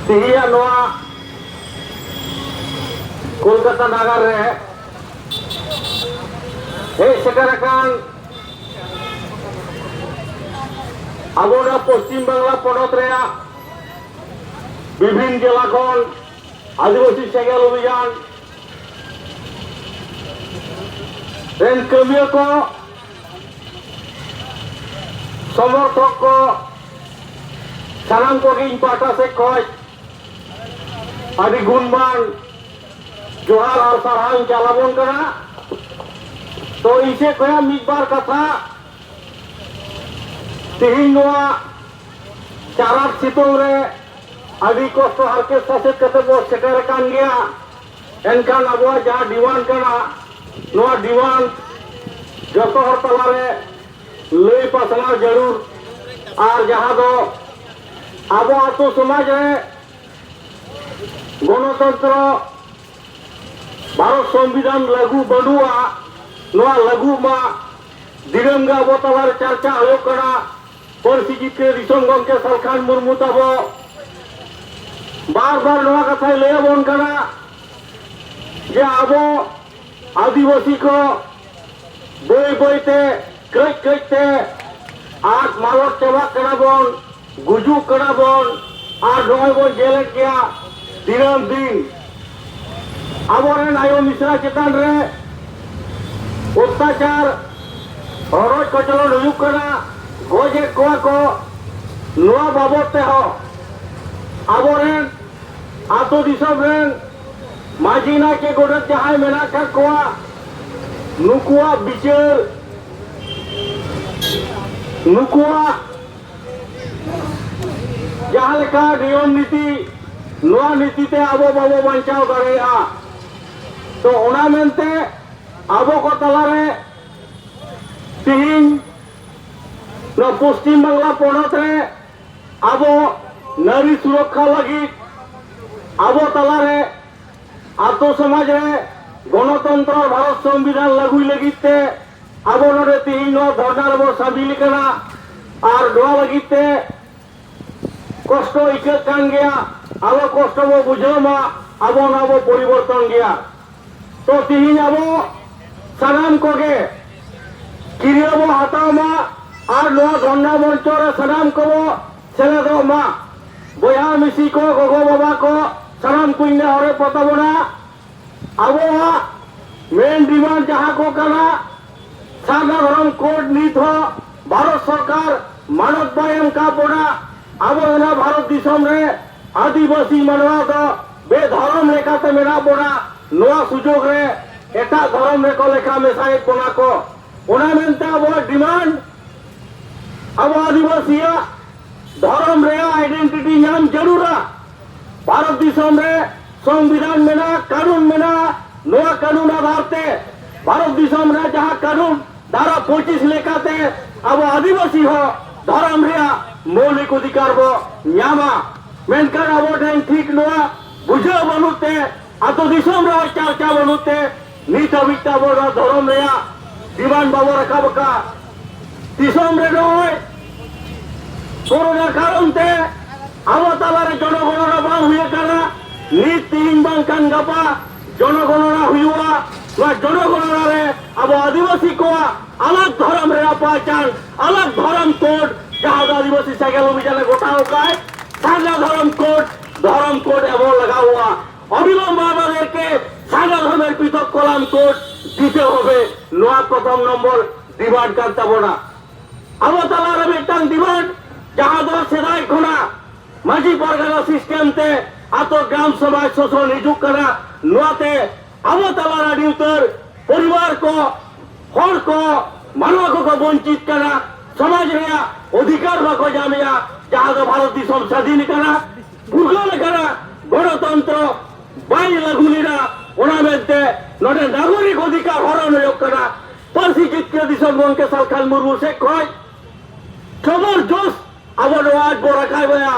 तिहिया नोआ कोलकाता नगर रे हे सेटरकान आबोना पश्चिम बांगला पनत रे विभिन्न जिला खन आदिवासी सेगेल अभियान रेन कमियों को समर्थक को सानाम को गिन पाटा से खोज आदि गुणमान जोहार और सारांग चालाबोन करा तो इसे कोया मिसबार कथा तिहिनवा चारात सितों रे आदि कष्ट हरके ससेत कते बो सेटर कान गया एनकान अबुआ जहाँ दीवान करा नवा दीवान जतो हर तलारे लई पासना जरूर और जहाँ दो आबो आतो समाज रे गणतंत्र भारत संविधान लागू बनुआ नवा लागू मा दिरंगा बोतलार चर्चा हो करा परसी जीते दिसंग गंके सरखान मुर्मू ताबो बार बार नवा कथा ले बन करा जे आबो आदिवासी को बई बईते कई कईते आज मालट चबा करा बन गुजू करा बन और नय बन जेल गया दिनम दिन आबोरेन आयो मिश्रा चेतान रे अत्याचार हरज कचलन हुयुग कना गोजे कोआ को नोआ बाबते हो आबोरेन आतो दिसम रेन माजी ना के गोडत जहां मेना का कोआ नुकुआ बिचार नुकुआ जहां लेका नियम नीति नोआ नीति ते आबो बाबो बांचाव दाड़ेया तो ओना मेनते आबो को तलारे तिहिन न पश्चिम बांगला पनत रे आबो नारी सुरक्षा लगी आबो तलारे आतो समाज रे गणतंत्र भारत संविधान लागू लगिते आबो नरे तिहिन धरना बो सामिल करा और नोआ लगिते कष्ट इके कान गया आबो कष्ट बो बुझमा आबो नाबो परिवर्तन गया तो तिहिन आबो सानाम कोगे किरियाबो हाताव मा और नोआ धरना मंच रे सानाम को सेलेदो मा बया मिसी को गगो बाबा को सानाम कुइने हरे पताबोना आबो मेन डिमांड जहां को कना साधारण कोड नीत हो भारत सरकार मानव बायम का बोना आबो ना भारत दिसम रे आदिवासी मनवा दो बेधर्म लेखाते मेना बोना नोआ सुजोग रे एटा धर्म रे को लेखा मेसायत बोना को ओना मेनते आबो डिमांड आबो आदिवासिया धर्म रे आइडेंटिटी नाम जरूरा भारत दिसम रे संविधान मेना कानून मेना नोआ कानून आधार ते भारत दिसम रे जहां कानून धारा 25 लेखाते आबो आदिवासी हो धर्म रे मौलिक अधिकार बो न्यामा मेनकान आबो ठेन ठीक नोआ बुझे बनुते आतो दिसम रे चर्चा बनुते नीत अबिता बो धर्म रे दीवान बाबो रखा बका दिसम रे नय कोरोना कारण ते आबो तालारे जनगणना बांग हुए करा नीत तिहिन बांग कान गपा जनगणना हुआ नोआ जनगणना रे आबो आदिवासी को अलग धर्म रे पहचान अलग धर्म कोड जहां आदिवासी सेगेल अभियान गोटाओ काय सागा धर्म कोड एवं लगा हुआ अविलंब आमादेर के सागा धर्मेर पृथक कलाम कोड दीते होबे नोआ प्रथम नम्बर डिमांड कान ताबोना आबो तालारे मिटांग डिमांड जहां दो सेदाय खोना माजी परगना सिस्टेम ते आतो ग्राम समाज शासन निजुक करा नोआते आबो तालारा डिउतर परिवार को हर को मानव को वंचित करा समाज रे अधिकार बाको जामिया जहां दो भारत दिसम स्वाधीन करा भूगोल करा गणतंत्र बाई लागुनिरा ओना मेनते नोडे नागरिक अधिकार हरण योग करा परसी जितके दिसम गंके सरखान मुर्मू से कय जबरदस्त आबो आज बड़ा खाय बया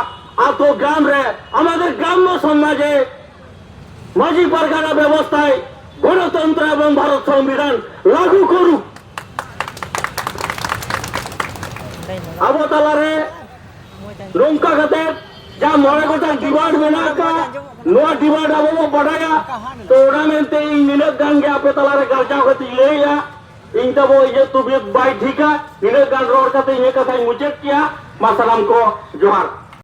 आतो ग्राम रे आमादेर ग्राम्य समाजे माजी परगना व्यवस्थाय गणतंत्र एवं भारत संविधान लागू करू आबो तालारे नौका कते ᱡᱟ ᱢᱚᱬᱮ ᱜᱚᱴᱟᱝ ᱰᱤᱢᱟᱱᱰ ᱢᱮᱱᱟᱜ ᱟᱠᱟᱫ ᱱᱚᱣᱟ ᱰᱤᱢᱟᱱᱰ ᱟᱵᱚ ᱵᱚ ᱵᱟᱰᱟᱭᱟ ᱛᱚ ᱚᱱᱟ ᱢᱮᱱᱛᱮ ᱤᱧ ᱱᱤᱱᱟᱹᱜ ᱜᱟᱱ ᱜᱮ ᱟᱯᱮ ᱛᱟᱞᱟᱨᱮ ᱜᱟᱞᱪᱟᱣ ᱠᱟᱛᱮᱧ ᱞᱟᱹᱭᱟ ᱤᱧ ᱛᱟᱵᱚ ᱤᱧᱟᱹᱜ ᱛᱩᱵᱤᱭᱛ ᱵᱟᱭ ᱴᱷᱤᱠᱟ ᱱᱤᱱᱟᱹᱜ ᱜᱟᱱ ᱨᱚᱲ ᱠᱟᱛᱮ ᱤᱧᱟᱹᱜ ᱠᱟᱛᱷᱟᱧ ᱢᱩᱪᱟᱹᱫ ᱠᱮᱜᱼᱟ ᱢᱟ ᱥᱟᱱᱟᱢ ᱠᱚ ᱡᱚᱦᱟᱨ